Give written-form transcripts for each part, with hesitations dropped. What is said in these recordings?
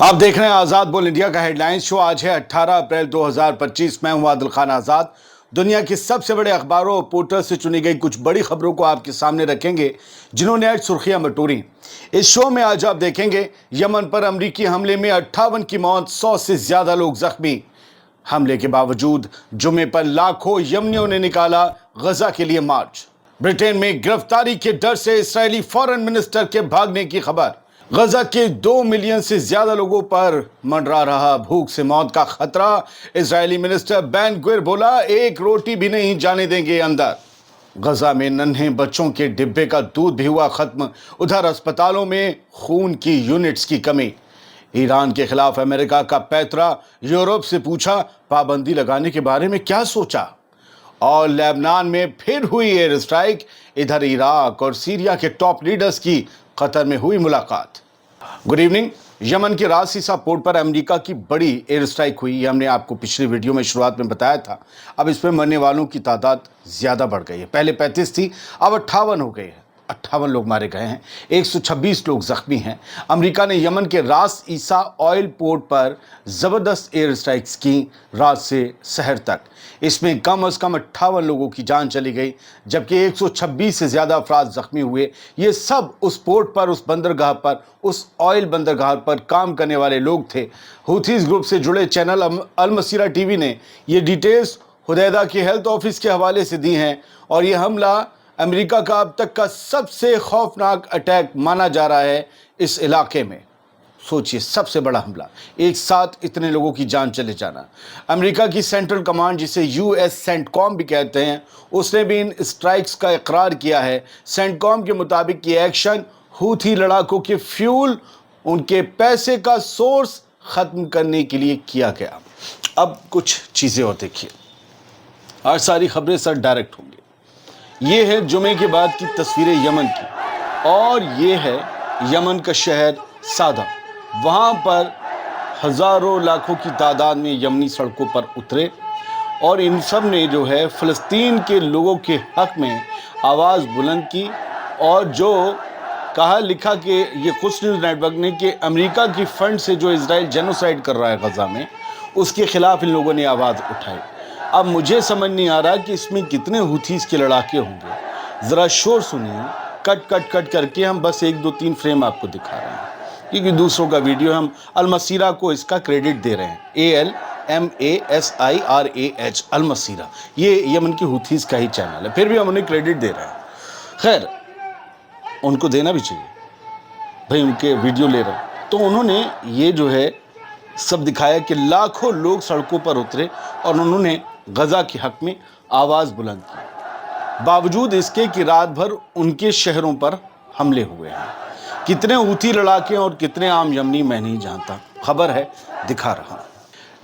आप देख रहे हैं आजाद बोल इंडिया का हेडलाइंस शो। आज है 18 अप्रैल 2025। मैं हूं आदिल खान आजाद। दुनिया के सबसे बड़े अखबारों और पोर्टल से चुनी गई कुछ बड़ी खबरों को आपके सामने रखेंगे जिन्होंने आज सुर्खियां बटोरी। इस शो में आज आप देखेंगे यमन पर अमेरिकी हमले में 58 की मौत, 100 से ज्यादा लोग जख्मी। हमले के बावजूद जुमे पर लाखों यमनियों ने निकाला गजा के लिए मार्च। ब्रिटेन में गिरफ्तारी के डर से इस्राएली फॉरेन मिनिस्टर के भागने की खबर। गजा के 2 मिलियन से ज्यादा लोगों पर मंडरा रहा भूख से मौत का खतरा। इजरायली मिनिस्टर बेन ग्विर बोला, एक रोटी भी नहीं जाने देंगे अंदर। गजा में नन्हे बच्चों के डिब्बे का दूध भी हुआ खत्म। उधर अस्पतालों में खून की यूनिट्स की कमी। ईरान के खिलाफ अमेरिका का पैतरा। यूरोप से पूछा, पाबंदी लगाने के बारे में क्या सोचा। और लेबनान में फिर हुई एयर स्ट्राइक। इधर इराक और सीरिया के टॉप लीडर्स की कतर में हुई मुलाकात। Good evening. यमन के रास ईसा पोर्ट पर अमेरिका की बड़ी एयर स्ट्राइक हुई। ये हमने आपको पिछली वीडियो में शुरुआत में बताया था। अब इसमें मरने वालों की तादाद ज्यादा बढ़ गई है। पहले 35 थी, अब 58 हो गई है। 58 लोग मारे गए हैं, 126 लोग जख्मी हैं। अमेरिका ने यमन के रास ईसा ऑयल पोर्ट पर जबरदस्त एयर स्ट्राइक्स की रात से शहर तक। इसमें कम से कम 58 लोगों की जान चली गई, जबकि 126 से ज़्यादा अफराद जख्मी हुए। ये सब उस पोर्ट पर, उस बंदरगाह पर, उस ऑयल बंदरगाह पर काम करने वाले लोग थे। हुथीज ग्रुप से जुड़े चैनल अल मसीरा टीवी ने ये डिटेल्स हुदैदा के हेल्थ ऑफिस के हवाले से दी हैं। और ये हमला अमेरिका का अब तक का सबसे खौफनाक अटैक माना जा रहा है इस इलाके में। सोचिए, सबसे बड़ा हमला, एक साथ इतने लोगों की जान चले जाना। अमेरिका की सेंट्रल कमांड, जिसे यूएस सेंटकॉम भी कहते हैं, उसने भी इन स्ट्राइक्स का इकरार किया है। सेंटकॉम के मुताबिक ये एक्शन हूथी लड़ाकों के फ्यूल, उनके पैसे का सोर्स खत्म करने के लिए किया गया। अब कुछ चीज़ें और देखिए। आज सारी खबरें सर डायरेक्ट होंगी। ये है जुमे के बाद की तस्वीरें यमन की, और ये है यमन का शहर सादा। वहाँ पर हज़ारों लाखों की तादाद में यमनी सड़कों पर उतरे और इन सब ने जो है फ़लस्तीन के लोगों के हक़ में आवाज़ बुलंद की। और जो कहा लिखा कि ये कुछ न्यूज़ नेटवर्क ने कि अमेरिका की फ़ंड से जो इजराइल जेनोसाइड कर रहा है गज़ा में, उसके ख़िलाफ़ इन लोगों ने आवाज़ उठाई। अब मुझे समझ नहीं आ रहा कि इसमें कितने हुथीज़ के लड़ाके होंगे। ज़रा शोर सुनिए। कट करके हम बस 1, 2, 3 फ्रेम आपको दिखा रहे हैं, क्योंकि दूसरों का वीडियो, हम अल मसीरा को इसका क्रेडिट दे रहे हैं। ALMASIRAH अल मसीरा, ये यमन की हुथीज़ का ही चैनल है, फिर भी हम उन्हें क्रेडिट दे रहे हैं। खैर, उनको देना भी चाहिए भाई, उनके वीडियो ले रहे हैं। तो उन्होंने ये जो है सब दिखाया कि लाखों लोग सड़कों पर उतरे और उन्होंने गजा के हक में आवाज़ बुलंद की, बावजूद इसके कि रात भर उनके शहरों पर हमले हुए हैं। कितने हूथी लड़ाके और कितने आम यमनी मैं नहीं जानता, खबर है दिखा रहा हूं।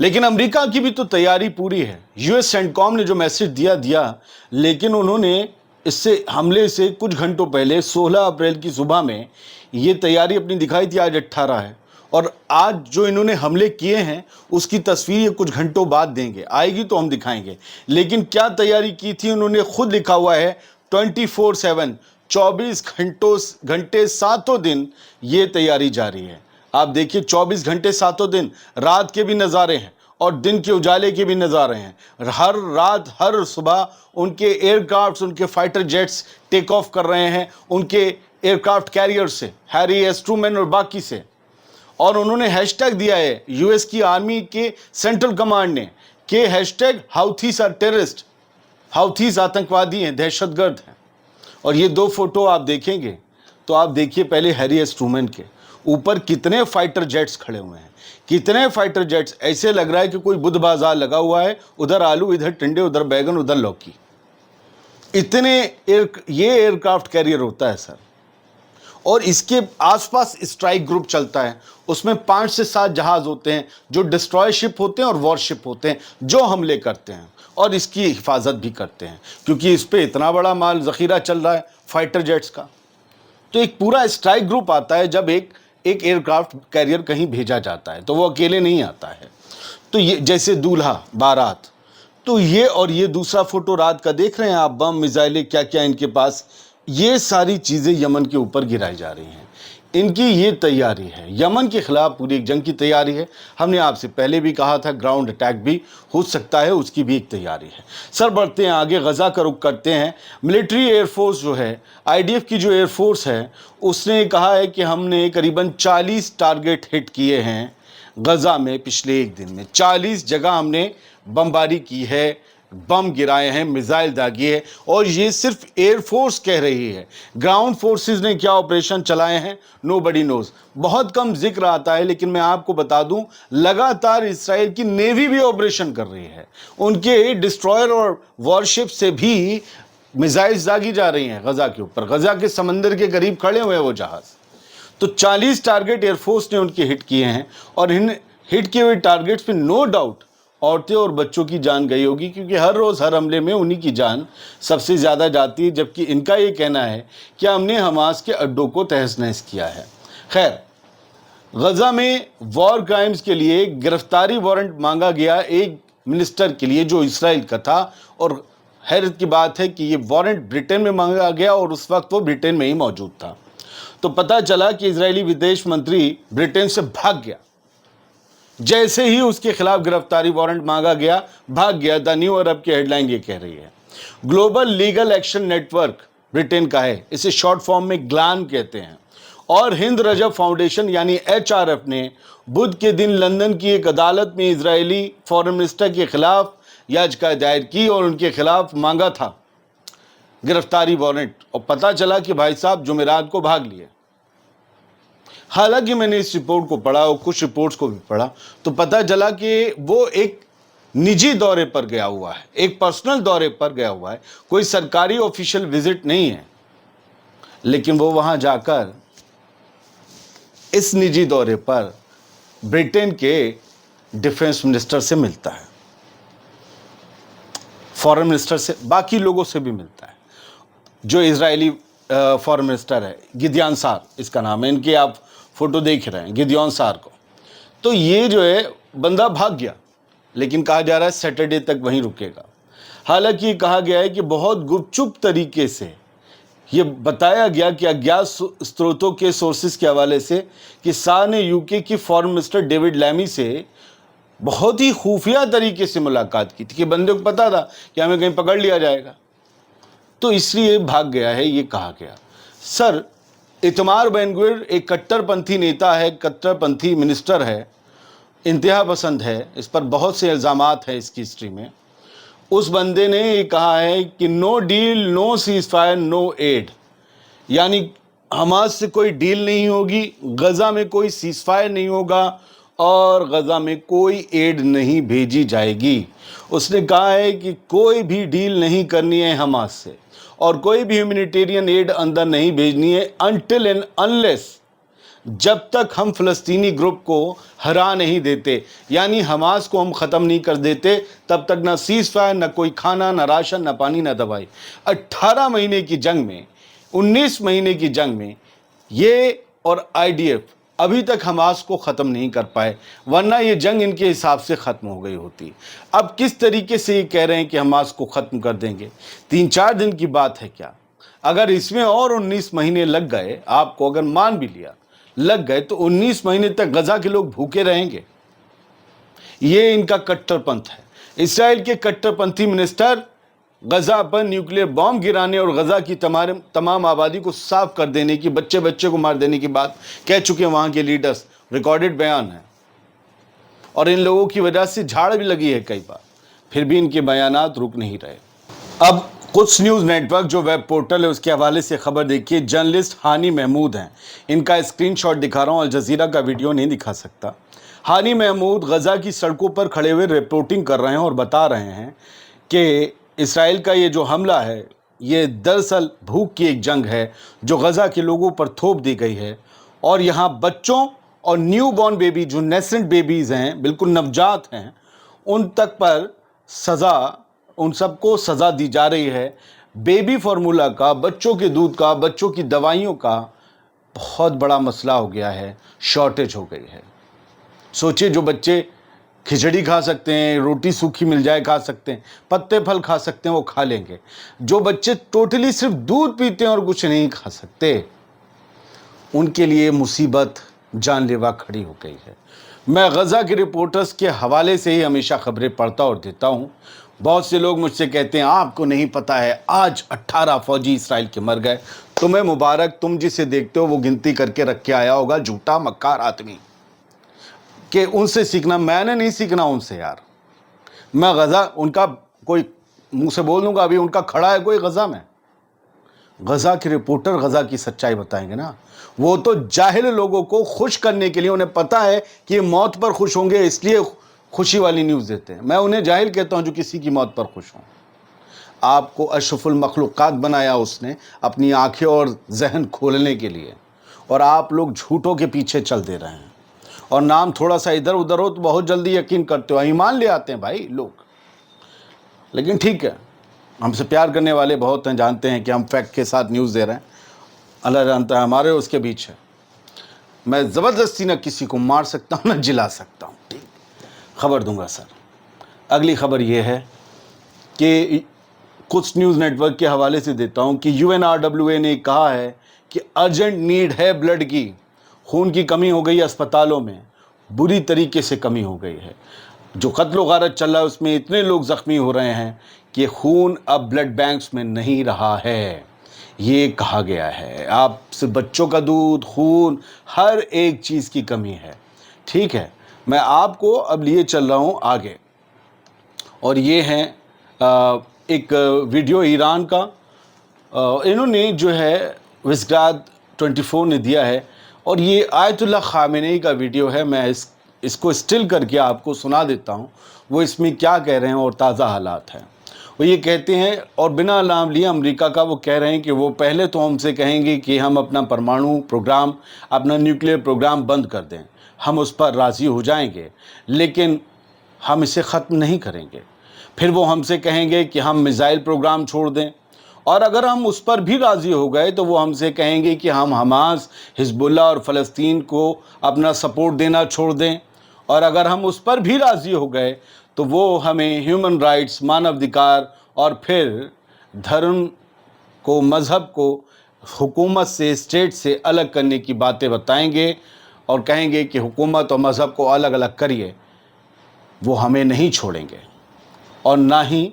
लेकिन अमेरिका की भी तो तैयारी पूरी है। यूएस सेंटकॉम ने जो मैसेज दिया, लेकिन उन्होंने इससे हमले से कुछ घंटों पहले 16 अप्रैल की सुबह में ये तैयारी अपनी दिखाई थी। आज 18 है और आज जो इन्होंने हमले किए हैं उसकी तस्वीर ये कुछ घंटों बाद देंगे, आएगी तो हम दिखाएंगे। लेकिन क्या तैयारी की थी उन्होंने खुद लिखा हुआ है, 24/7, 24 घंटे सातों दिन ये तैयारी जारी है। आप देखिए, 24 घंटे सातों दिन, रात के भी नज़ारे हैं और दिन के उजाले के भी नज़ारे हैं। हर रात हर सुबह उनके एयरक्राफ्ट, उनके फाइटर जेट्स टेक ऑफ कर रहे हैं, उनके एयरक्राफ्ट कैरियर से, हैरी एस ट्रूमैन और बाकी से। और उन्होंने हैशटैग दिया है यूएस की आर्मी के सेंट्रल कमांड ने कि हैशटैग हाउथीज आर टेररिस्ट, हाउथीज आतंकवादी हैं, दहशतगर्द हैं। और ये 2 फोटो आप देखेंगे तो आप देखिए पहले हैरी एस ट्रूमैन के ऊपर कितने फाइटर जेट्स खड़े हुए हैं, कितने फाइटर जेट्स। ऐसे लग रहा है कि कोई बुध बाजार लगा हुआ है, उधर आलू, इधर टिंडे, उधर बैगन, उधर लौकी। इतने ये एयरक्राफ्ट कैरियर होता है सर। और इसके आसपास स्ट्राइक ग्रुप चलता है, उसमें 5 से 7 जहाज होते हैं जो डिस्ट्रॉय शिप होते हैं और वॉरशिप होते हैं, जो हमले करते हैं और इसकी हिफाजत भी करते हैं, क्योंकि इस पे इतना बड़ा माल ज़ख़ीरा चल रहा है फाइटर जेट्स का। तो एक पूरा स्ट्राइक ग्रुप आता है जब एक एयरक्राफ्ट कैरियर कहीं भेजा जाता है, तो वो अकेले नहीं आता है। तो ये जैसे दूल्हा बारात, तो ये और ये दूसरा फोटो रात का देख रहे हैं आप, बम, मिसाइलें, क्या क्या इनके पास, ये सारी चीज़ें यमन के ऊपर गिराई जा रही हैं। इनकी ये तैयारी है। यमन के खिलाफ पूरी एक जंग की तैयारी है। हमने आपसे पहले भी कहा था ग्राउंड अटैक भी हो सकता है, उसकी भी एक तैयारी है। सर बढ़ते हैं आगे, गज़ा का रुख करते हैं। मिलिट्री एयरफोर्स जो है, आईडीएफ की जो एयरफोर्स है, उसने कहा है कि हमने करीबन 40 टारगेट हिट किए हैं गज़ा में पिछले एक दिन में। 40 जगह हमने बमबारी की है, बम गिराए हैं, मिसाइल दागी है। और ये सिर्फ एयरफोर्स कह रही है। ग्राउंड फोर्सेस ने क्या ऑपरेशन चलाए हैं, नोबडी नोज। बहुत कम जिक्र आता है, लेकिन मैं आपको बता दूं लगातार इसराइल की नेवी भी ऑपरेशन कर रही है। उनके डिस्ट्रॉयर और वॉरशिप से भी मिसाइल्स दागी जा रही हैं गज़ा के ऊपर। गज़ा के समंदर के करीब खड़े हुए हैं वो जहाज़। तो 40 टारगेट एयरफोर्स ने उनके हिट किए हैं, और इन हिट किए हुए टारगेट्स पे नो डाउट औरतें और बच्चों की जान गई होगी, क्योंकि हर रोज़ हर हमले में उन्हीं की जान सबसे ज़्यादा जाती है। जबकि इनका ये कहना है कि हमने हमास के अड्डों को तहस नहस किया है। खैर, गज़ा में वॉर क्राइम्स के लिए गिरफ्तारी वारंट मांगा गया एक मिनिस्टर के लिए जो इसराइल का था, और हैरत की बात है कि ये वारंट ब्रिटेन में मांगा गया और उस वक्त वो ब्रिटेन में ही मौजूद था। तो पता चला कि इजरायली विदेश मंत्री ब्रिटेन से भाग गया। जैसे ही उसके खिलाफ गिरफ्तारी वारंट मांगा गया, भाग गया। द न्यू अरब की हेडलाइन ये कह रही है। Global legal action network Britain का है, इसे शॉर्ट फॉर्म में ग्लान कहते हैं, और हिंद रजब फाउंडेशन यानी HRF ने बुध के दिन लंदन की एक अदालत में इजरायली फॉरेन मिनिस्टर के खिलाफ याचिका दायर की और उनके खिलाफ मांगा था गिरफ्तारी वारंट। और पता चला कि भाई साहब जुमेरात को भाग लिए। हालांकि मैंने इस रिपोर्ट को पढ़ा और कुछ रिपोर्ट्स को भी पढ़ा, तो पता चला कि वो एक निजी दौरे पर गया हुआ है, एक पर्सनल दौरे पर गया हुआ है, कोई सरकारी ऑफिशियल विजिट नहीं है। लेकिन वो वहां जाकर इस निजी दौरे पर ब्रिटेन के डिफेंस मिनिस्टर से मिलता है, फॉरेन मिनिस्टर से, बाकी लोगों से भी मिलता है। जो इजरायली फॉरेन मिनिस्टर है, गिदियॉन सार इसका नाम है, इनकी आप फोटो देख रहे हैं, गिदियॉन सार को। तो ये जो है बंदा भाग गया, लेकिन कहा जा रहा है सैटरडे तक वहीं रुकेगा। हालांकि कहा गया है कि बहुत गुपचुप तरीके से ये बताया गया कि अज्ञात स्रोतों के सोर्सेस के हवाले से कि शाह ने यूके की फॉरेन मिनिस्टर डेविड लैमी से बहुत ही खुफिया तरीके से मुलाकात की थी, कि बंदे को पता था कि हमें कहीं पकड़ लिया जाएगा, तो इसलिए भाग गया है, ये कहा गया। सर, इतमार बेन-गुविर एक कट्टरपंथी नेता है, कट्टरपंथी मिनिस्टर है, इंतहा पसंद है, इस पर बहुत से इल्ज़ामात हैं इसकी हिस्ट्री में। उस बंदे ने ये कहा है कि no deal, no ceasefire, no aid, यानी हमास से कोई डील नहीं होगी, गज़ा में कोई सीज़ फायर नहीं होगा और गज़ा में कोई एड नहीं भेजी जाएगी। उसने कहा है कि कोई भी डील नहीं करनी है हमास से, और कोई भी ह्यूमैनिटेरियन एड अंदर नहीं भेजनी है अनटिल एंड अनलेस, जब तक हम फ़लस्तीनी ग्रुप को हरा नहीं देते, यानी हमास को हम ख़त्म नहीं कर देते, तब तक ना सीज़ फायर, ना कोई खाना, ना राशन, ना पानी, ना दवाई। 18 महीने की जंग में, 19 महीने की जंग में ये और IDF अभी तक हमास को ख़त्म नहीं कर पाए, वरना ये जंग इनके हिसाब से ख़त्म हो गई होती। अब किस तरीके से ये कह रहे हैं कि हमास को ख़त्म कर देंगे? 3-4 दिन की बात है क्या? अगर इसमें और 19 महीने लग गए, आपको अगर मान भी लिया लग गए, तो 19 महीने तक गज़ा के लोग भूखे रहेंगे। ये इनका कट्टरपंथ है। इसराइल के कट्टरपंथी मिनिस्टर गज़ा पर न्यूक्लियर बॉम्ब गिराने और गज़ा की तमाम आबादी को साफ कर देने की, बच्चे बच्चे को मार देने की बात कह चुके हैं वहाँ के लीडर्स, रिकॉर्डेड बयान है। और इन लोगों की वजह से झाड़ भी लगी है कई बार, फिर भी इनके बयानात रुक नहीं रहे। अब कुछ न्यूज़ नेटवर्क जो वेब पोर्टल है उसके हवाले से खबर देखिए। जर्नलिस्ट हानी महमूद हैं, इनका स्क्रीनशॉट दिखा रहा हूँ, अल जज़ीरा का वीडियो नहीं दिखा सकता। हानी महमूद गज़ा की सड़कों पर खड़े हुए रिपोर्टिंग कर रहे हैं और बता रहे हैं कि इसराइल का ये जो हमला है ये दरअसल भूख की एक जंग है जो गज़ा के लोगों पर थोप दी गई है, और यहाँ बच्चों और न्यू बॉर्न बेबी, जो नेसेंट बेबीज़ हैं, बिल्कुल नवजात हैं, उन तक पर सज़ा, उन सबको सज़ा दी जा रही है। बेबी फार्मूला का, बच्चों के दूध का, बच्चों की दवाइयों का बहुत बड़ा मसला हो गया है, शॉर्टेज हो गई है। सोचिए, जो बच्चे खिचड़ी खा सकते हैं, रोटी सूखी मिल जाए खा सकते हैं, पत्ते फल खा सकते हैं, वो खा लेंगे। जो बच्चे टोटली सिर्फ दूध पीते हैं और कुछ नहीं खा सकते, उनके लिए मुसीबत जानलेवा खड़ी हो गई है। मैं गज़ा के रिपोर्टर्स के हवाले से ही हमेशा खबरें पढ़ता और देता हूँ। बहुत से लोग मुझसे कहते हैं आपको नहीं पता है आज 18 फौजी इसराइल के मर गए। तुम्हें मुबारक, तुम जिसे देखते हो वो गिनती करके रख के आया होगा, झूठा मक्कार आदमी। कि उनसे सीखना, मैंने नहीं सीखना उनसे यार। मैं गज़ा उनका कोई मुंह से बोल दूंगा, अभी उनका खड़ा है कोई गज़ा में। गज़ा के रिपोर्टर गज़ा की सच्चाई बताएंगे ना। वो तो जाहिल लोगों को खुश करने के लिए, उन्हें पता है कि ये मौत पर खुश होंगे इसलिए खुशी वाली न्यूज़ देते हैं। मैं उन्हें जाहिल कहता हूं जो किसी की मौत पर खुश हों। आपको अशरफुल मखलूक़ात बनाया उसने अपनी आंखें और जहन खोलने के लिए, और आप लोग झूठों के पीछे चल दे रहे हैं। और नाम थोड़ा सा इधर उधर हो तो बहुत जल्दी यकीन करते हो, ईमान ले आते हैं भाई लोग। लेकिन ठीक है, हमसे प्यार करने वाले बहुत हैं, जानते हैं कि हम फैक्ट के साथ न्यूज़ दे रहे हैं। अल्लाह जानता है हमारे उसके बीच है। मैं ज़बरदस्ती न किसी को मार सकता हूँ न जिला सकता हूँ। ठीक, खबर दूंगा सर। अगली खबर ये है कि कुछ न्यूज़ नेटवर्क के हवाले से देता हूँ कि UNRWA ने कहा है कि अर्जेंट नीड है ब्लड की। खून की कमी हो गई अस्पतालों में, बुरी तरीके से कमी हो गई है। जो कत्ल गारत चल रहा है उसमें इतने लोग ज़ख्मी हो रहे हैं कि खून अब ब्लड बैंक्स में नहीं रहा है, ये कहा गया है। आप से बच्चों का दूध, खून, हर एक चीज़ की कमी है। ठीक है, मैं आपको अब लिए चल रहा हूँ आगे, और ये है एक वीडियो ईरान का। इन्होंने जो है विस्ग्राद 24 ने दिया है, और ये आयतुल्लाह खामेनी का वीडियो है। मैं इसको स्टिल करके आपको सुना देता हूँ, वो इसमें क्या कह रहे हैं और ताज़ा हालात हैं। वो ये कहते हैं, और बिना नाम लिए अमेरिका का, वो कह रहे हैं कि वो पहले तो हमसे कहेंगे कि हम अपना परमाणु प्रोग्राम, अपना न्यूक्लियर प्रोग्राम बंद कर दें, हम उस पर राज़ी हो जाएंगे, लेकिन हम इसे ख़त्म नहीं करेंगे। फिर वो हमसे कहेंगे कि हम मिसाइल प्रोग्राम छोड़ दें, और अगर हम उस पर भी राज़ी हो गए तो वो हमसे कहेंगे कि हम हमास, हिजबुल्लाह और फ़लस्तीन को अपना सपोर्ट देना छोड़ दें, और अगर हम उस पर भी राज़ी हो गए तो वो हमें ह्यूमन राइट्स, मानवाधिकार और फिर धर्म को, मज़हब को हुकूमत से, स्टेट से अलग करने की बातें बताएंगे, और कहेंगे कि हुकूमत और मज़हब को अलग अलग करिए। वो हमें नहीं छोड़ेंगे, और ना ही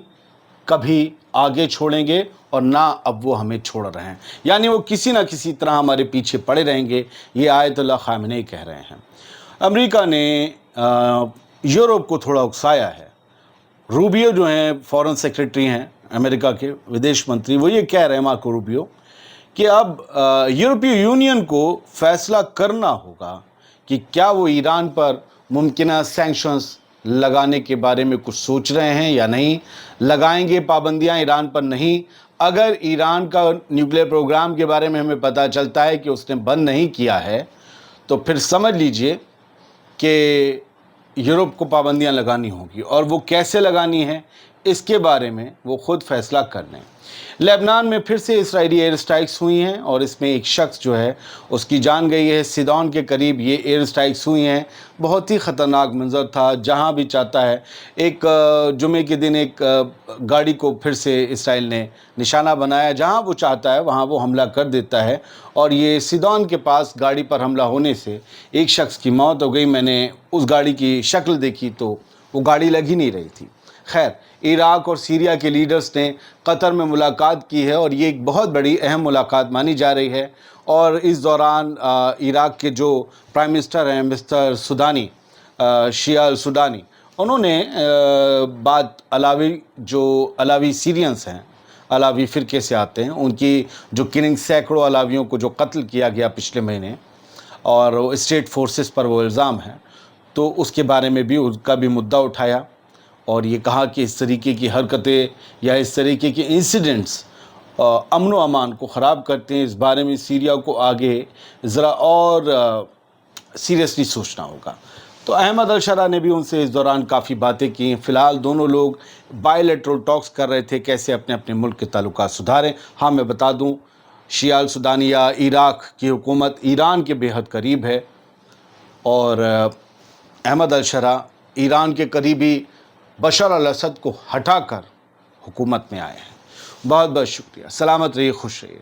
कभी आगे छोड़ेंगे, और ना अब वो हमें छोड़ रहे हैं। यानी वो किसी न किसी तरह हमारे पीछे पड़े रहेंगे, ये आयतुल्लाह खामेनी कह रहे हैं। अमेरिका ने यूरोप को थोड़ा उकसाया है। रूबियो जो हैं फॉरेन सेक्रेटरी हैं अमेरिका के विदेश मंत्री, वो ये कह रहे हैं, मार्को रूबियो, कि अब यूरोपीय यूनियन को फैसला करना होगा कि क्या वो ईरान पर मुमकिन सैंक्शंस लगाने के बारे में कुछ सोच रहे हैं या नहीं। लगाएंगे पाबंदियां ईरान पर नहीं। अगर ईरान का न्यूक्लियर प्रोग्राम के बारे में हमें पता चलता है कि उसने बंद नहीं किया है, तो फिर समझ लीजिए कि यूरोप को पाबंदियां लगानी होगी, और वो कैसे लगानी है इसके बारे में वो खुद फैसला कर लें। लेबनान में फिर से इजरायली एयर स्ट्राइक्स हुई हैं, और इसमें एक शख्स जो है उसकी जान गई है। सिदोन के करीब ये एयर स्ट्राइक्स हुई हैं। बहुत ही ख़तरनाक मंजर था। जहां भी चाहता है, एक जुमे के दिन एक गाड़ी को फिर से इसराइल ने निशाना बनाया। जहां वो चाहता है वहां वो हमला कर देता है, और ये सिदोन के पास गाड़ी पर हमला होने से एक शख्स की मौत हो गई। मैंने उस गाड़ी की शक्ल देखी तो वो गाड़ी लग ही नहीं रही थी। खैर, इराक और सीरिया के लीडर्स ने कतर में मुलाकात की है, और ये एक बहुत बड़ी अहम मुलाकात मानी जा रही है। और इस दौरान इराक के जो प्राइम मिनिस्टर हैं मिस्टर सुदानी, शिया अल सुदानी, उन्होंने बात अलावी सीरियंस हैं, अलावी फ़िरके से आते हैं, उनकी जो किलिंग, सैकड़ों अलावियों को जो कत्ल किया गया पिछले महीने, और स्टेट फोर्सेस पर वो इल्ज़ाम है, तो उसके बारे में भी उनका भी मुद्दा उठाया, और ये कहा कि इस तरीके की हरकतें या इस तरीके के इंसिडेंट्स अमन व अमान को ख़राब करते हैं। इस बारे में सीरिया को आगे ज़रा और सीरियसली सोचना होगा। तो अहमद अल-शरा ने भी उनसे इस दौरान काफ़ी बातें की। फ़िलहाल दोनों लोग बायलैटरल टॉक्स कर रहे थे, कैसे अपने अपने मुल्क के ताल्लुकात सुधारें। हाँ, मैं बता दूँ, शिया अल सुदानी या इराक की हुकूमत ईरान के बेहद करीब है, और अहमद अल-शरा ईरान के करीबी बशर अल-असद को हटाकर हुकूमत में आए हैं। बहुत बहुत शुक्रिया। सलामत रहिए, खुश रहिए।